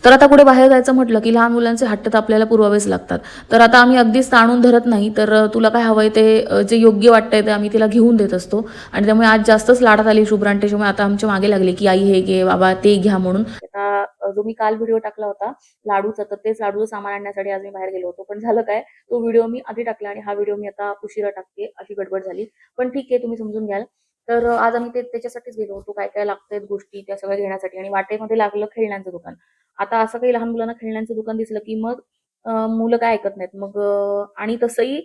तर आता कुठे बाहेर जायचं म्हटलं की लहान मुलांचे हट्ट तर आपल्याला पुरवावेच लागतात. तर आता आम्ही अगदीच ताणून धरत नाही, तर तुला काय हवंय ते जे योग्य वाटतंय ते आम्ही तिला घेऊन देत असतो. आणि त्यामुळे आज जास्तच लाडात आली शुभ्रा आणि त्याच्यामुळे आता आमच्या मागे लागले की आई हे घे, बाबा ते घ्या म्हणून. आता जो मी काल व्हिडिओ टाकला होता लाडूचा, तर तेच लाडूचं सामान आणण्यासाठी आज मी बाहेर गेलो होतो. पण झालं काय, तो व्हिडिओ मी आधी टाकला आणि हा व्हिडिओ मी आता उशिरा टाकते, अशी गडबड झाली. पण ठीक आहे, तुम्ही समजून घ्याल. तर आज आम्ही त्याच्यासाठीच गेलो होतो. काय काय लागतंय गोष्टी त्या सगळ्या घेण्यासाठी, आणि वाटेमध्ये लागलं खेळण्यांचं दुकान. आता असं काही लहान मुलांना खेळण्यांचं दुकान दिसलं की मग मुलं काय ऐकत नाहीत. मग आणि तसंही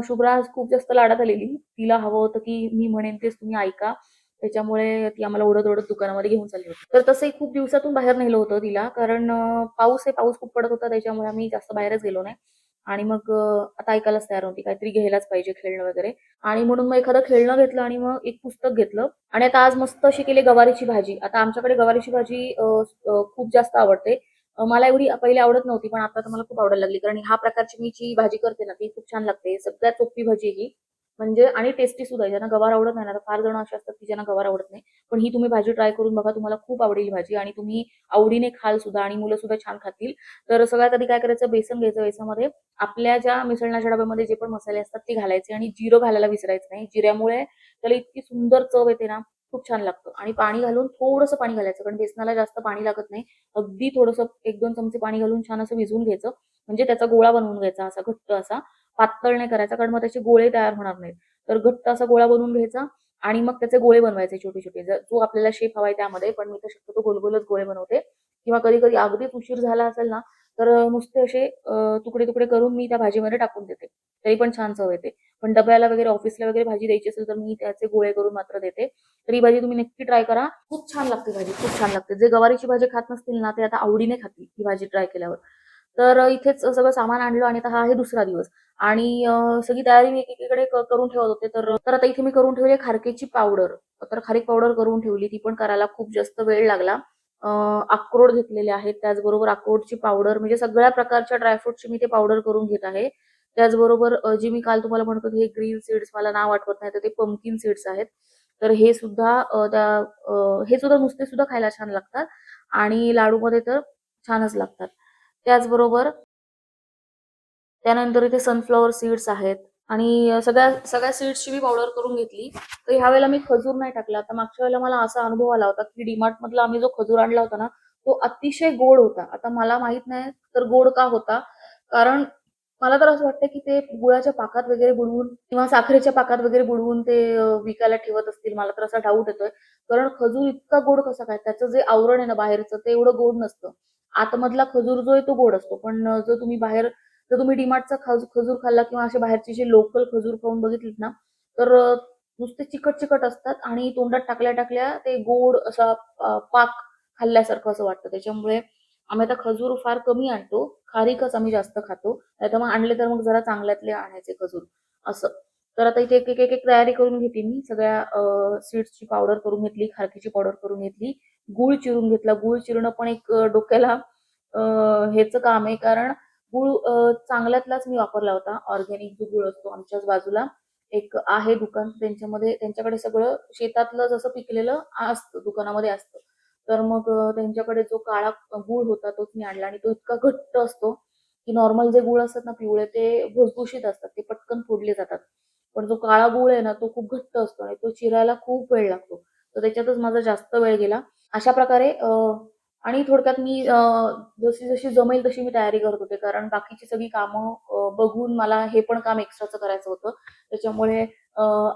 शुभ्रा आज खूप जास्त लाडात आलेली. तिला हवं होतं की मी म्हणेन तेच तुम्ही ऐका. त्याच्यामुळे ती आम्हाला ओढत-ओढत दुकानामध्ये घेऊन चालली होती. तर तसंही खूप दिवसातून बाहेर नेलं होतं तिला, कारण पाऊस खूप पडत होता, त्याच्यामुळे आम्ही जास्त बाहेरच गेलो नाही. आणि मग आता ऐकायलाच तयार नव्हती. काहीतरी घ्यायलाच पाहिजे खेळणं वगैरे. आणि म्हणून मग एखादं खेळणं घेतलं आणि मग एक पुस्तक घेतलं. आणि आता आज मस्त अशी केली गवारीची भाजी. आता आमच्याकडे गवारीची भाजी खूप जास्त आवडते. मला एवढी पहिले आवडत नव्हती, पण आता तर मला खूप आवडायला लागली. कारण ह्या प्रकारची मी जी भाजी करते ना, ती खूप छान लागते. सगळ्यात सोपी भाजी आहे ही. म्हणजे आणि टेस्टी सुद्धा आहे. ज्यांना गवार आवडत नाही ना, तर फार जण असे असतात की ज्यांना गवार आवडत नाही. पण ही तुम्ही भाजी ट्राय करून बघा. तुम्हाला खूप आवडेल ही भाजी आणि तुम्ही आवडीने खाल सुद्धा आणि मुलं सुद्धा छान खातील. तर सगळ्यात आधी काय करायचं, बेसन घ्यायचं. बेसनामध्ये आपल्या ज्या मिसळण्याच्या डब्यामध्ये जे पण मसाले असतात ते घालायचे आणि जिरं घालायला विसरायचं नाही. जिऱ्यामुळे त्याला इतकी सुंदर चव येते ना, खूप छान लागतं. आणि पाणी घालून थोडंसं पाणी घालायचं, कारण बेसनाला जास्त पाणी लागत नाही. अगदी थोडंसं 1-2 चमचे पाणी घालून छान असं भिजवून घ्यायचं. म्हणजे त्याचा गोळा बनवून घ्यायचा असा घट्ट असा. पातळ नाही करायचा, कारण मग त्याचे गोळे तयार होणार नाहीत. तर घट्ट असा गोळा बनवून घ्यायचा आणि मग त्याचे गोळे बनवायचे छोटे-छोटे. जो आपल्याला शेप हवाय त्यामध्ये, पण मी तर शक्यतो गोल-गोलच गोळे बनवते. किंवा कधी-कधी अगदीच उशीर झाला असेल ना, तर नुसते असे तुकडे-तुकडे करून मी त्या भाजीमध्ये टाकून देते. तरी पण छान चव येते. पण डब्याला वगैरे, ऑफिसला वगैरे भाजी द्यायची असेल, तर मी त्याचे गोळे करून मात्र देते. तर ही भाजी तुम्ही नक्की ट्राय करा. खूप छान लागते भाजी, खूप छान लागते. जे गवारीची भाजी खात नसतील ना, ते आता आवडीने खातील ही भाजी ट्राय केल्यावर. तर इथेच सगळं सामान आणलं आणि आता हा आहे दुसरा दिवस. आणि सगळी तयारी मी एकीकडे करून ठेवत होते. तर आता इथे मी करून ठेवली खारकेची पावडर. तर खारीक पावडर करून ठेवली. ती पण करायला खूप जास्त वेळ लागला. अक्रोड घेतलेले आहेत. त्याचबरोबर अक्रोडची पावडर, म्हणजे सगळ्या प्रकारच्या ड्रायफ्रुटची मी ते पावडर करून घेत आहे. त्याचबरोबर जे मी काल तुम्हाला म्हणत होते हे ग्रीन सीड्स, मला नाव आठवत नाही, तर ते पंपकिन सीड्स आहेत. तर हे सुद्धा हे सुद्धा नुसते सुद्धा खायला छान लागतात आणि लाडूमध्ये तर छानच लागतात. त्याचबरोबर त्यानंतर इथे सनफ्लॉवर सीड्स आहेत आणि सगळ्या सगळ्या सीड्सची मी पावडर करून घेतली. तर ह्या वेळेला मी खजूर नाही टाकला. आता मागच्या वेळेला मला असा अनुभव आला होता की डीमार्ट मधला आम्ही जो खजूर आणला होता ना, तो अतिशय गोड होता. आता मला माहित नाही तर गोड का होता, कारण मला तर असं वाटतं की ते गुळाच्या पाकात वगैरे बुडवून किंवा साखरेच्या पाकात वगैरे बुडवून ते विकायला ठेवत असतील. मला तर असा डाऊट येतोय. कारण खजूर इतका गोड कसा काय? त्याचं जे आवरण आहे ना बाहेरचं, ते एवढं गोड नसतं. आतमधला खजूर जो आहे तो गोड असतो. पण जो तुम्ही बाहेर जर तुम्ही डीमार्टचा खजूर खाल्ला किंवा असे बाहेरचे जे लोकल खजूर खाऊन बघितलीत ना, तर नुसते चिकट-चिकट असतात आणि तोंडात टाकल्या-टाकल्या ते गोड असा पाक खाल्ल्यासारखं असं वाटतं. त्याच्यामुळे आम्ही आता खजूर फार कमी आणतो. खारीकच आम्ही जास्त खातो. नाहीतर मग आणले तर मग जरा चांगल्यातले आणायचे खजूर असं. तर आता इथे एक तयारी करून घेते मी. सगळ्या सीड्सची पावडर करून घेतली, खारकीची पावडर करून घेतली, गूळ चिरून घेतला. गूळ चिरणं पण एक डोक्याला ह्याचं काम आहे, कारण गूळ चांगल्यातलाच मी वापरला होता. ऑर्गॅनिक जो गूळ असतो, आमच्याच बाजूला एक आहे दुकान, त्यांच्याकडे सगळं शेतातलं जसं पिकलेलं असतं, दुकानामध्ये असतं. तर मग त्यांच्याकडे जो काळा गूळ होता तोच मी आणला आणि तो इतका घट्ट असतो, की नॉर्मल जे गूळ असतात ना पिवळे, ते भुसभुशीत असतात, ते पटकन फोडले जातात. पण जो काळा गूळ आहे ना, तो खूप घट्ट असतो आणि तो चिरायला खूप वेळ लागतो. तर त्याच्यातच माझा जास्त वेळ गेला. अशा प्रकारे आणि थोडक्यात मी जशी-जशी जमेल तशी मी तयारी करत होते. कारण बाकीची सगळी कामं बघून मला हे पण काम एक्स्ट्राचं करायचं होतं. त्याच्यामुळे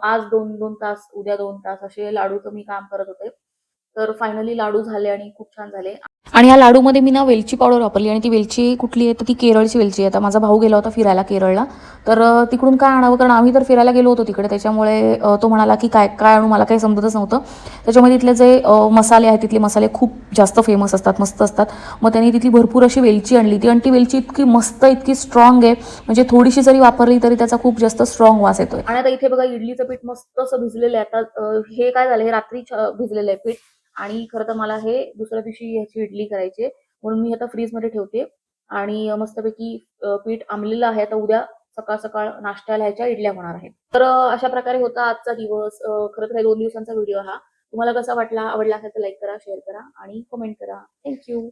आज 2-2 तास, उद्या 2 तास असे लाडूचं मी काम करत होते. तर फायनली लाडू झाले आणि खूप छान झाले. आणि या लाडूमध्ये मी ना वेलची पावडर वापरली आणि ती वेलची कुठली आहे तर ती केरळची वेलची आहे. आता माझा भाऊ गेला होता फिरायला केरळला, तर तिकडून काय आणावं, कारण आम्ही तर फिरायला गेलो होतो तिकडे. त्याच्यामुळे तो म्हणाला की काय काय आणू, मला काही समजतच नव्हतं. त्याच्यामध्ये तिथले जे मसाले आहेत, तिथले मसाले खूप जास्त फेमस असतात, मस्त असतात. मग त्यांनी तिथली भरपूर अशी वेलची आणली. ती आणि ती वेलची इतकी मस्त, इतकी स्ट्रॉंग आहे, म्हणजे थोडीशी जरी वापरली तरी त्याचा खूप जास्त स्ट्रॉंग वास येतोय. आणि आता इथे बघा इडलीचं पीठ मस्त असं भिजलेलं आहे. आता हे काय झालं, हे रात्री भिजलेलं आहे पीठ आणि खरं तर मला हे दुसऱ्या दिवशी ह्याची इडली करायची आहे. म्हणून मी आता फ्रीजमध्ये ठेवते आणि मस्तपैकी पीठ आंबलेलं आहे. आता उद्या सकाळ-सकाळ नाश्त्याला ह्याच्या इडल्या होणार आहेत. तर अशा प्रकारे होता आजचा दिवस. खरं तर हे 2 दिवसांचा व्हिडिओ हा. तुम्हाला कसा वाटला? आवडला असेल तर लाईक करा, शेअर करा आणि कमेंट करा. Thank you.